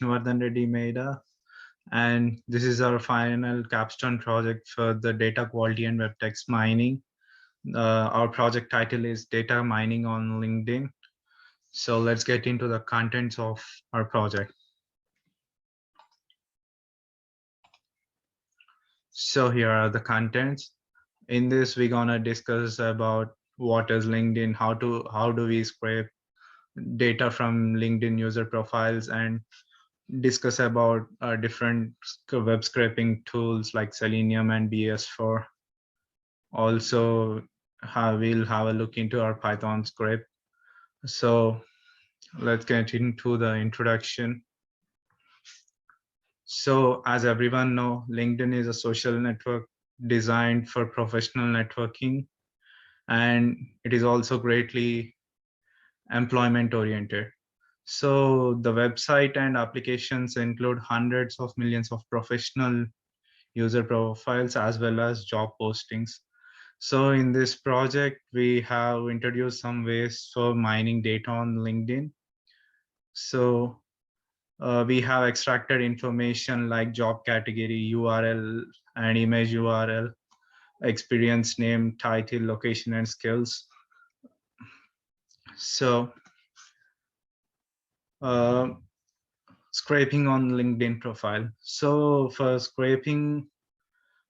Vishnuvardan Reddy Maida, and this is our final capstone project for the data quality and web text mining. Our project title is Data Mining on LinkedIn. So let's get into the contents of our project. So here are the contents. In this, we're gonna discuss about what is LinkedIn, how do we scrape data from LinkedIn user profiles, and discuss about different web scraping tools like Selenium and BS4. Also, we'll have a look into our Python script. So let's get into the introduction. So as everyone know, LinkedIn is a social network designed for professional networking, and it is also greatly employment oriented. So the website and applications include hundreds of millions of professional user profiles as well as job postings. So in this project, we have introduced some ways for mining data on LinkedIn. So we have extracted information like job category, URL, and image URL, experience name, title, location, and skills. So uh, scraping on LinkedIn profile. So for scraping,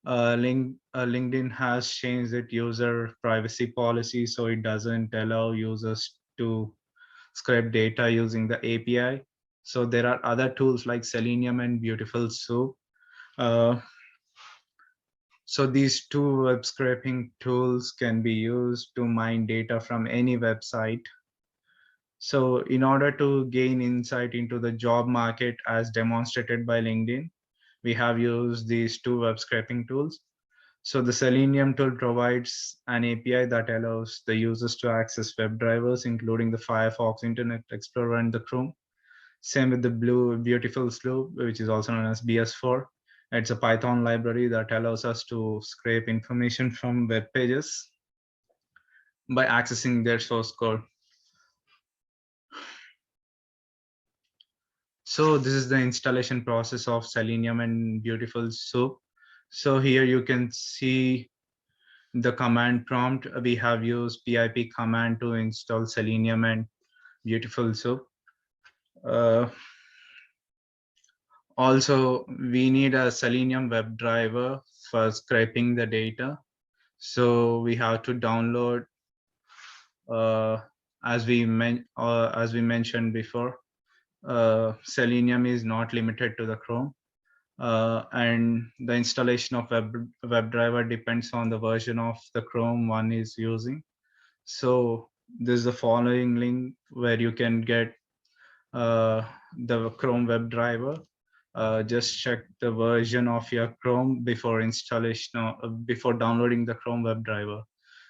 LinkedIn has changed its user privacy policy, so it doesn't allow users to scrape data using the API. So there are other tools like Selenium and Beautiful Soup. Uh, so these two web scraping tools can be used to mine data from any website. So in order to gain insight into the job market as demonstrated by LinkedIn, we have used these two web scraping tools. So the Selenium tool provides an API that allows the users to access web drivers, including the Firefox, Internet Explorer, and the Chrome. Same with the Beautiful Sloop, which is also known as BS4. It's a Python library that allows us to scrape information from web pages by accessing their source code. So this is the installation process of Selenium and Beautiful Soup. So here you can see the command prompt. We have used pip command to install Selenium and Beautiful Soup. Also, we need a Selenium WebDriver for scraping the data. So we have to download, as we mentioned before, Selenium is not limited to the Chrome. And the installation of WebDriver depends on the version of the Chrome one is using. So there's the following link where you can get the Chrome WebDriver. Just check the version of your Chrome before installation, before downloading the Chrome WebDriver.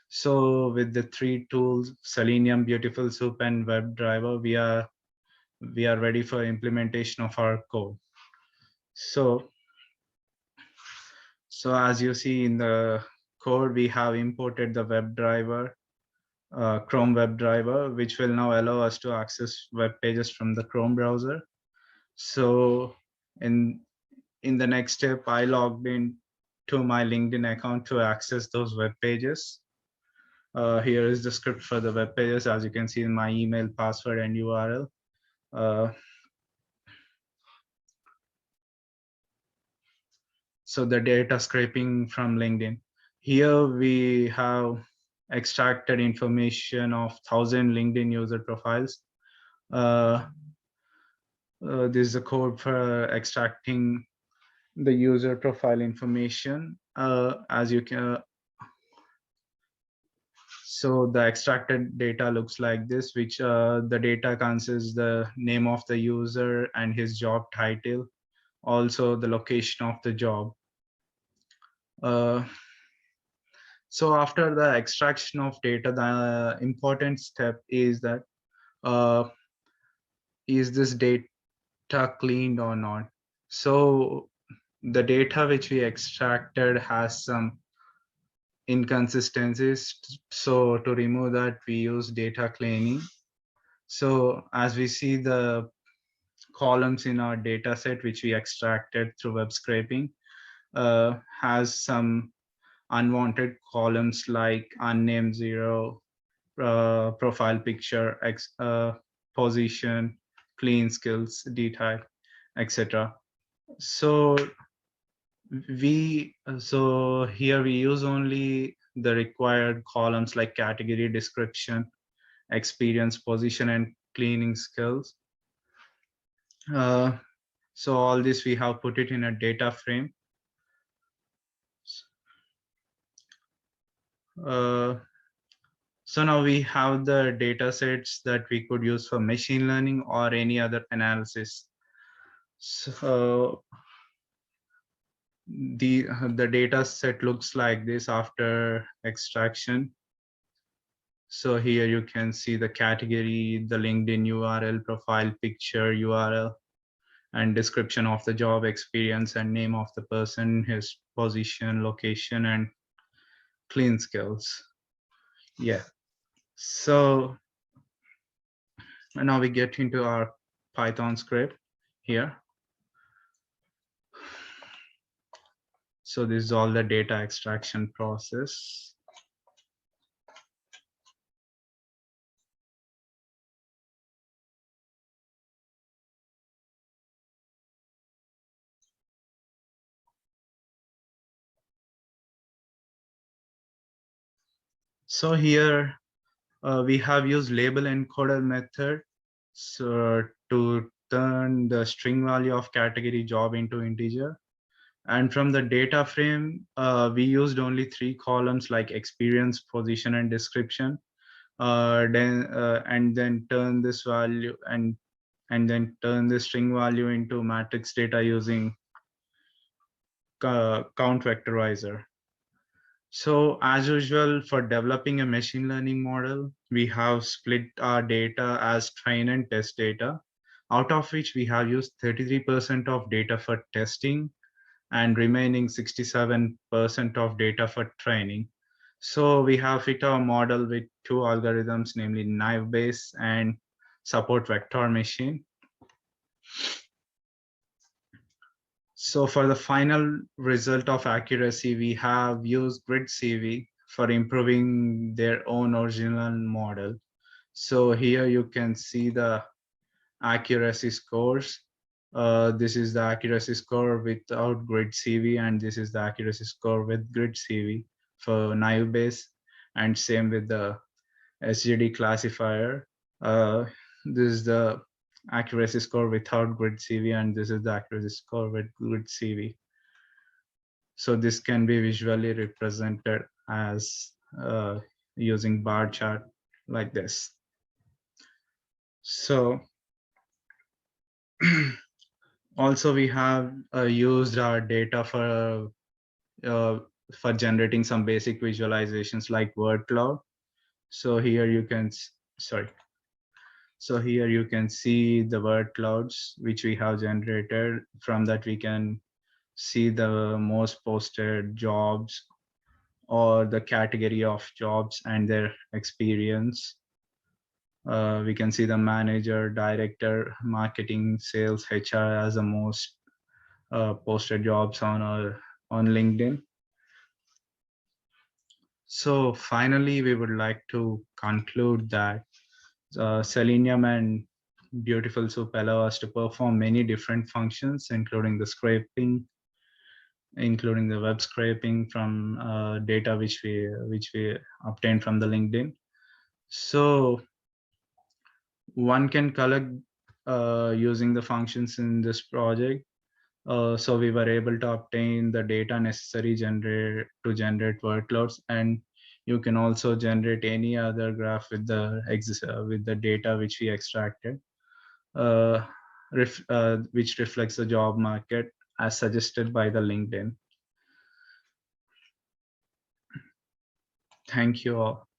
So with the three tools, Selenium, Beautiful Soup, and WebDriver, we are ready for implementation of our code. So as you see in the code, we have imported the WebDriver, Chrome WebDriver, which will now allow us to access web pages from the Chrome browser. So in the next step, I logged in to my LinkedIn account to access those web pages. Here is the script for the web pages. As you can see in my email, password, and URL. So the data scraping from LinkedIn. Here we have extracted information of 1,000 LinkedIn user profiles. This is a code for extracting the user profile information. As you can, so the extracted data looks like this, which the data consists the name of the user and his job title, also the location of the job. So after the extraction of data, the important step is that is this data cleaned or not? So the data which we extracted has some inconsistencies. So to remove that, we use data cleaning. So as we see the columns in our data set, which we extracted through web scraping, has some unwanted columns like unnamed zero, profile picture, position, clean skills, dtype, etc. So here we use only the required columns like category, description, experience, position, and cleaning skills. So all this we have put it in a data frame. So now we have the data sets that we could use for machine learning or any other analysis. So the data set looks like this after extraction. So here you can see the category, the LinkedIn URL, profile picture, URL, and description of the job, experience, and name of the person, his position, location, and clean skills. Yeah. So now we get into our Python script here. So this is all the data extraction process. So here we have used label encoder method so to turn the string value of category job into integer. And from the data frame, we used only 3 columns like experience, position, and description. And then turn this value and then turn the string value into matrix data using count vectorizer. So as usual, for developing a machine learning model, we have split our data as train and test data, out of which we have used 33% of data for testing and remaining 67% of data for training. So we have fit our model with 2 algorithms, namely naive Bayes and support vector machine. So for the final result of accuracy, we have used grid CV for improving their own original model. So here you can see the accuracy scores. This is the accuracy score without grid CV, and this is the accuracy score with grid CV for naive Bayes, and same with the SGD classifier. This is the accuracy score without grid CV, and this is the accuracy score with grid CV. So this can be visually represented as using bar chart like this. So also we have used our data for generating some basic visualizations like word cloud. So here you can So here you can see the word clouds which we have generated. From that we can see the most posted jobs or the category of jobs and their experience. We can see the manager, director, marketing, sales, HR as the most posted jobs on LinkedIn. So finally, we would like to conclude that Selenium and Beautiful Soup allow us to perform many different functions, including the scraping, including the web scraping from data which we obtained from the LinkedIn. So one can collect using the functions in this project. So we were able to obtain the data necessary to generate workloads, and you can also generate any other graph with the data which we extracted, which reflects the job market as suggested by the LinkedIn. Thank you all.